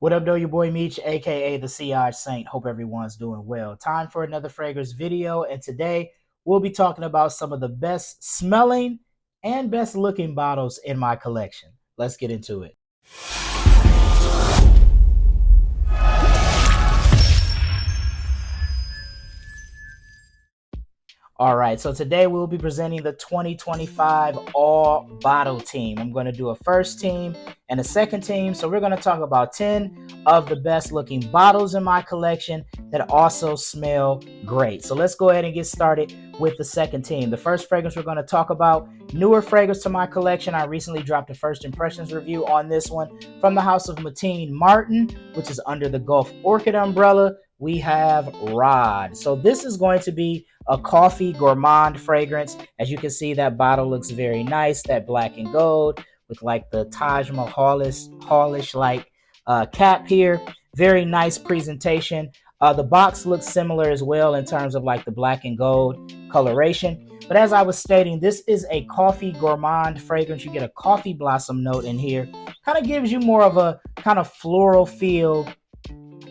What up, though? Your boy Meech, aka the Sillage Saint. Hope everyone's doing well. Time for another fragrance video, and today we'll be talking about some of the best smelling and best looking bottles in my collection. Let's get into it. All right, so today we'll be presenting the 2025 all bottle team. I'm going to do a first team and a second team. So we're going to talk about 10 of the best looking bottles in my collection that also smell great. So let's go ahead and get started with the second team. The first fragrance we're going to talk about, newer fragrance to my collection. I recently dropped a first impressions review on this one from the house of Martine Martin, which is under the Gulf Orchid umbrella. We have Rod. So this is going to be a coffee gourmand fragrance. As you can see, that bottle looks very nice, that black and gold with like the Taj Mahalish like cap here. Very nice presentation. The box looks similar as well in terms of like the black and gold coloration. But as I was stating, this is a coffee gourmand fragrance. You get a coffee blossom note in here. Kind of gives you more of a kind of floral feel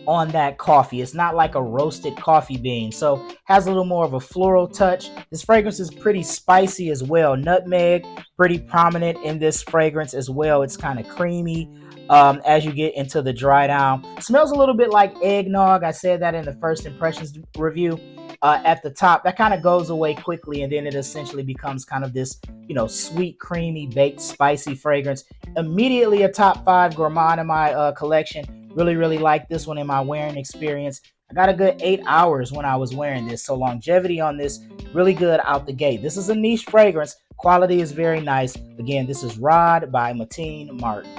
on that coffee. It's not like a roasted coffee bean, so has a little more of a floral touch. This fragrance is pretty spicy as well. Nutmeg pretty prominent in this fragrance as well. It's kind of creamy as you get into the dry down. Smells a little bit like eggnog. I said that in the first impressions review. At the top, that kind of goes away quickly, and then it essentially becomes kind of this, sweet, creamy, baked, spicy fragrance. Immediately a top 5 gourmand in my collection. Really like this one in my wearing experience. I got a good 8 hours when I was wearing this, so longevity on this really good out the gate. This is a niche fragrance. Quality is very nice. Again, this is Rod by Martine Martin.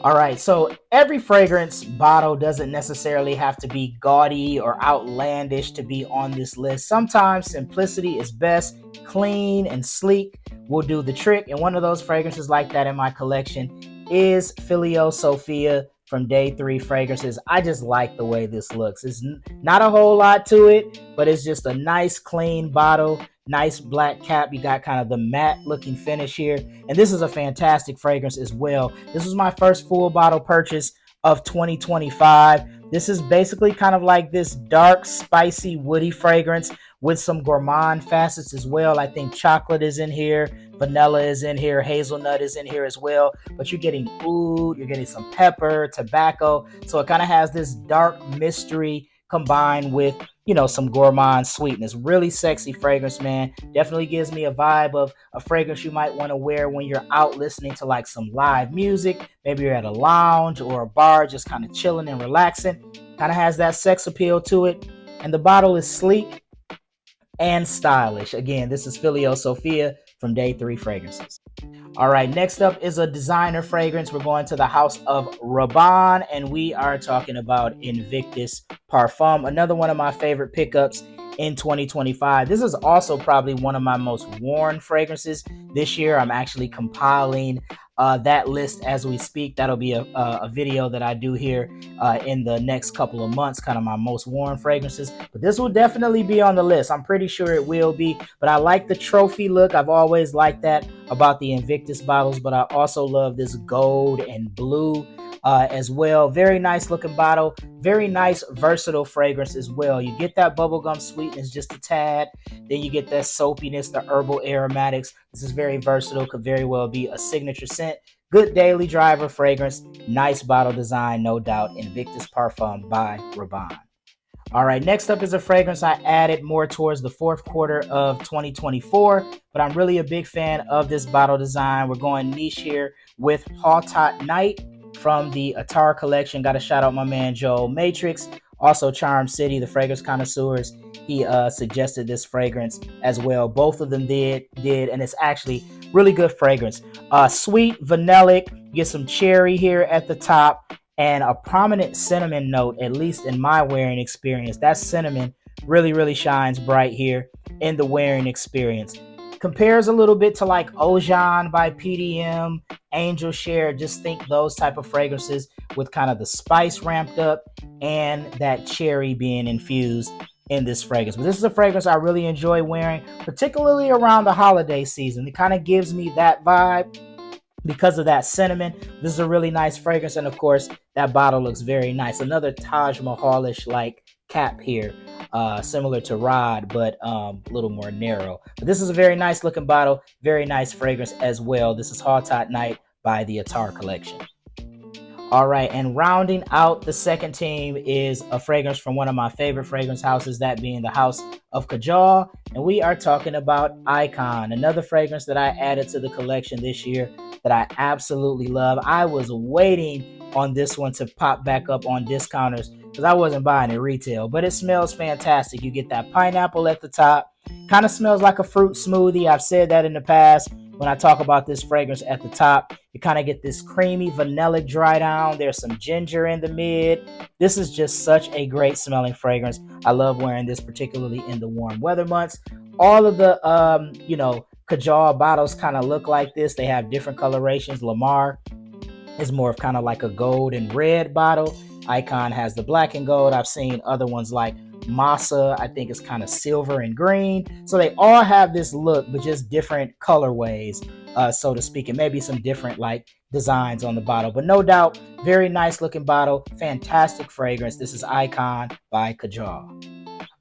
All right, so every fragrance bottle doesn't necessarily have to be gaudy or outlandish to be on this list. Sometimes simplicity is best. Clean and sleek will do the trick, and one of those fragrances like that in my collection is Filio Sophia from Day 3 Fragrances. I just like the way this looks. It's not a whole lot to it, but it's just a nice clean bottle, nice black cap. You got kind of the matte looking finish here, and this is a fantastic fragrance as well. This was my first full bottle purchase of 2025. This is basically kind of like this dark, spicy, woody fragrance with some gourmand facets as well. I think chocolate is in here, vanilla is in here, hazelnut is in here as well. But you're getting oud, you're getting some pepper, tobacco. So it kind of has this dark mystery combined with, some gourmand sweetness. Really sexy fragrance, man. Definitely gives me a vibe of a fragrance you might want to wear when you're out listening to like some live music. Maybe you're at a lounge or a bar just kind of chilling and relaxing. Kind of has that sex appeal to it. And the bottle is sleek and stylish. Again, this is Filio Sophia from Day 3 Fragrances. All right, next up is a designer fragrance. We're going to the house of Rabanne, and we are talking about Invictus Parfum, another one of my favorite pickups in 2025. This is also probably one of my most worn fragrances this year. I'm actually compiling that list as we speak. That'll be a video that I do here in the next couple of months, kind of my most worn fragrances. But this will definitely be on the list. I'm pretty sure it will be. But I like the trophy look. I've always liked that about the Invictus bottles. But I also love this gold and blue as well. Very nice looking bottle. Very nice versatile fragrance as well. You get that bubblegum sweetness just a tad. Then you get that soapiness, the herbal aromatics. This is very versatile. Could very well be a signature scent. Good daily driver fragrance. Nice bottle design, no doubt. Invictus Parfum by Rabanne. All right, next up is a fragrance I added more towards the fourth quarter of 2024, but I'm really a big fan of this bottle design. We're going niche here with Hot Night from the Attar collection. Got to shout out my man Joel Matrix. Also Charm City, the fragrance connoisseurs. He suggested this fragrance as well. Both of them did, and it's actually really good fragrance. Sweet, vanillic, you get some cherry here at the top, and a prominent cinnamon note, at least in my wearing experience. That cinnamon really shines bright here in the wearing experience. Compares a little bit to like Ojan by PDM, Angel Share. Just think those type of fragrances with kind of the spice ramped up and that cherry being infused in this fragrance. But this is a fragrance I really enjoy wearing, particularly around the holiday season. It kind of gives me that vibe. because of that cinnamon. This is a really nice fragrance, and of course, that bottle looks very nice. Another Taj Mahalish like cap here, similar to Rod, but a little more narrow. But this is a very nice looking bottle, very nice fragrance as well. This is Hot Tot Night by the Attar Collection. All right, and rounding out the second team is a fragrance from one of my favorite fragrance houses, that being the House of Kajal. And we are talking about Icon, another fragrance that I added to the collection this year that I absolutely love. I was waiting on this one to pop back up on discounters because I wasn't buying it retail, but it smells fantastic. You get that pineapple at the top, kind of smells like a fruit smoothie. I've said that in the past when I talk about this fragrance at the top. You kind of get this creamy vanilla dry down. There's some ginger in the mid. This is just such a great smelling fragrance. I love wearing this, particularly in the warm weather months. All of the, Kajal bottles kind of look like this. They have different colorations. Lamar is more of kind of like a gold and red bottle. Icon has the black and gold. I've seen other ones like Masa, I think it's kind of silver and green. So they all have this look, but just different colorways, so to speak, and maybe some different like designs on the bottle. But no doubt, very nice looking bottle, fantastic fragrance. This is Icon by Kajal.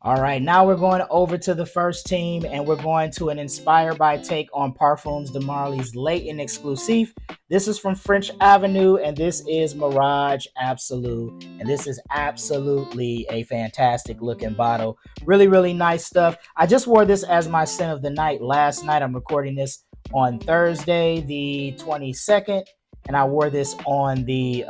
All right, now we're going over to the first team, and we're going to an Inspired by take on Parfums de Marly's Latent Exclusive. This is from French Avenue, and this is Mirage Absolute. And this is absolutely a fantastic looking bottle. Really, really nice stuff. I just wore this as my scent of the night last night. I'm recording this on Thursday, the 22nd, and I wore this on the,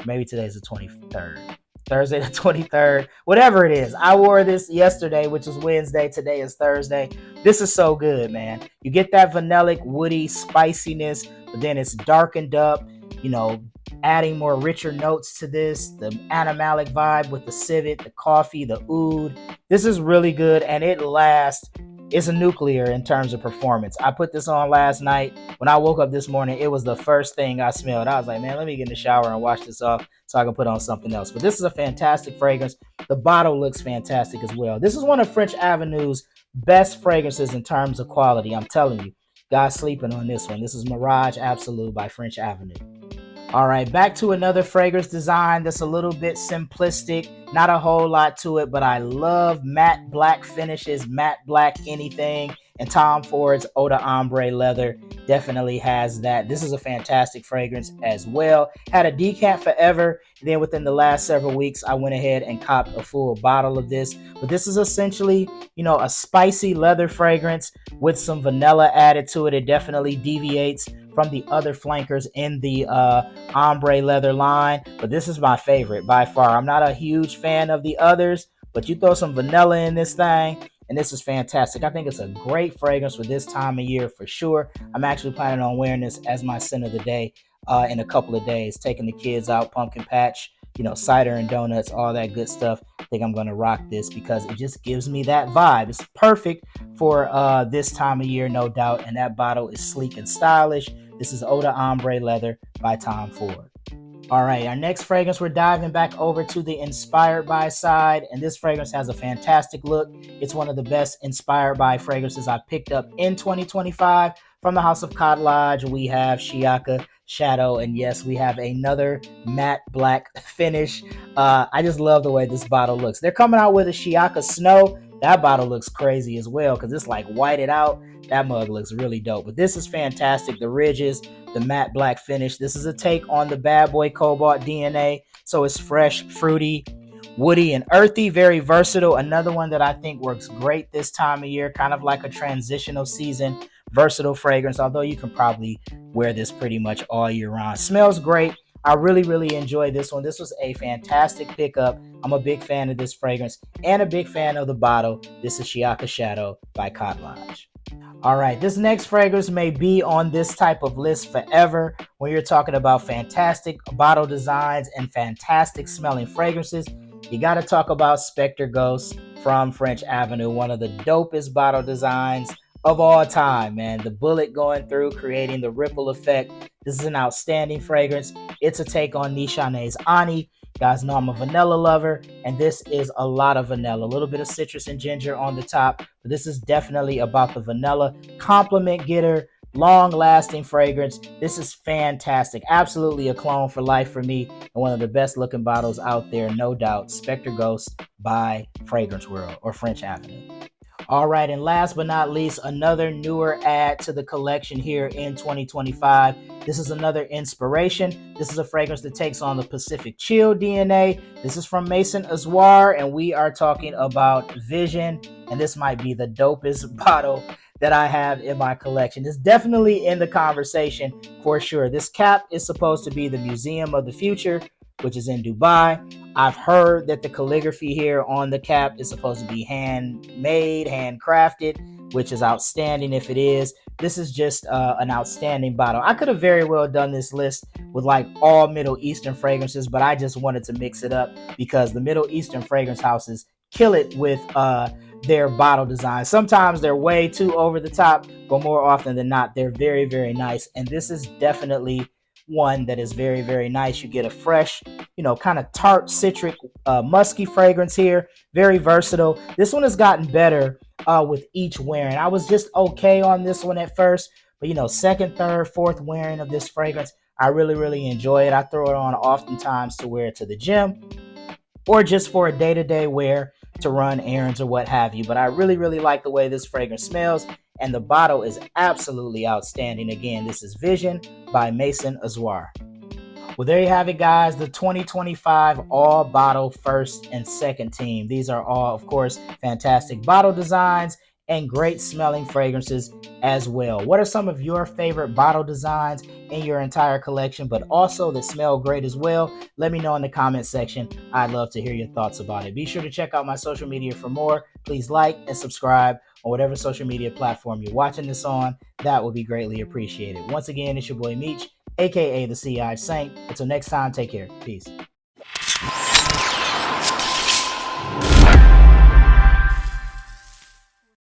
maybe today's the 23rd. Thursday the 23rd, whatever it is. I wore this yesterday, which is Wednesday. Today is Thursday. This is so good, man. You get that vanillic, woody spiciness, but then it's darkened up, adding more richer notes to this. The animalic vibe with the civet, the coffee, the oud. This is really good, and it lasts. It's a nuclear in terms of performance. I put this on last night. When I woke up this morning, it was the first thing I smelled. I was like, man, let me get in the shower and wash this off so I can put on something else. But this is a fantastic fragrance. The bottle looks fantastic as well. This is one of French Avenue's best fragrances in terms of quality. I'm telling you, guys sleeping on this one. This is Mirage Absolute by French Avenue. All right, back to another fragrance design that's a little bit simplistic, not a whole lot to it, but I love matte black finishes, matte black anything, and Tom Ford's Eau de Ombre leather definitely has that. This is a fantastic fragrance as well. Had a decant forever, and then within the last several weeks, I went ahead and copped a full bottle of this. But this is essentially, a spicy leather fragrance with some vanilla added to it. It definitely deviates from the other flankers in the ombre leather line, but this is my favorite by far. I'm not a huge fan of the others, but you throw some vanilla in this thing, and this is fantastic. I think it's a great fragrance for this time of year for sure. I'm actually planning on wearing this as my scent of the day in a couple of days, taking the kids out, pumpkin patch, cider and donuts, all that good stuff. I think I'm going to rock this because it just gives me that vibe. It's perfect for this time of year, no doubt, and that bottle is sleek and stylish. This is Eau de Ombre Leather by Tom Ford. All right, our next fragrance, we're diving back over to the Inspired by side, and this fragrance has a fantastic look. It's one of the best Inspired by fragrances I picked up in 2025. From the House of Cod Lodge, we have Shiaka Shadow, and yes, we have another matte black finish. I just love the way this bottle looks. They're coming out with a Shiaka Snow. That bottle looks crazy as well because it's like whited out. That mug looks really dope. But this is fantastic. The ridges, the matte black finish. This is a take on the Bad Boy Cobalt DNA. So it's fresh, fruity, woody, and earthy. Very versatile. Another one that I think works great this time of year. Kind of like a transitional season, versatile fragrance. Although you can probably wear this pretty much all year round. Smells great. I really, really enjoy this one. This was a fantastic pickup. I'm a big fan of this fragrance and a big fan of the bottle. This is Shiaka Shadow by Cod Lodge. All right, this next fragrance may be on this type of list forever when you're talking about fantastic bottle designs and fantastic smelling fragrances. You got to talk about Spectre Ghost from French Avenue, one of the dopest bottle designs of all time, man. The bullet going through, creating the ripple effect. This is an outstanding fragrance. It's a take on Nishane's Ani. You guys know I'm a vanilla lover, and this is a lot of vanilla. A little bit of citrus and ginger on the top, but this is definitely about the vanilla. Compliment getter, long-lasting fragrance. This is fantastic. Absolutely a clone for life for me, and one of the best looking bottles out there, no doubt. Spectre Ghost by Fragrance World or French Avenue. All right, and last but not least, another newer add to the collection here in 2025. This is another inspiration. This is a fragrance that takes on the Pacific Chill DNA. This is from Maison Azoir, and we are talking about Vision, and this might be the dopest bottle that I have in my collection. It's definitely in the conversation for sure. This cap is supposed to be the Museum of the Future, which is in Dubai. I've heard that the calligraphy here on the cap is supposed to be handmade, handcrafted, which is outstanding if it is. This is just an outstanding bottle. I could have very well done this list with like all Middle Eastern fragrances, but I just wanted to mix it up because the Middle Eastern fragrance houses kill it with their bottle design. Sometimes they're way too over the top, but more often than not, they're very, very nice. And this is definitely one that is very, very nice. You get a fresh, kind of tart, citric, musky fragrance here. Very versatile. This one has gotten better with each wearing. I was just okay on this one at first, but second, third, fourth wearing of this fragrance, I really, really enjoy it. I throw it on oftentimes to wear it to the gym or just for a day-to-day wear to run errands or what have you. But I really, really like the way this fragrance smells, and the bottle is absolutely outstanding. Again, this is Vision by Maison Azoir. Well, there you have it, guys. The 2025 all bottle first and second team. These are all, of course, fantastic bottle designs and great smelling fragrances as well. What are some of your favorite bottle designs in your entire collection, but also that smell great as well? Let me know in the comment section. I'd love to hear your thoughts about it. Be sure to check out my social media for more. Please like and subscribe on whatever social media platform you're watching this on. That would be greatly appreciated. Once again, it's your boy Meech, aka the Sillage Saint. Until next time, take care. Peace.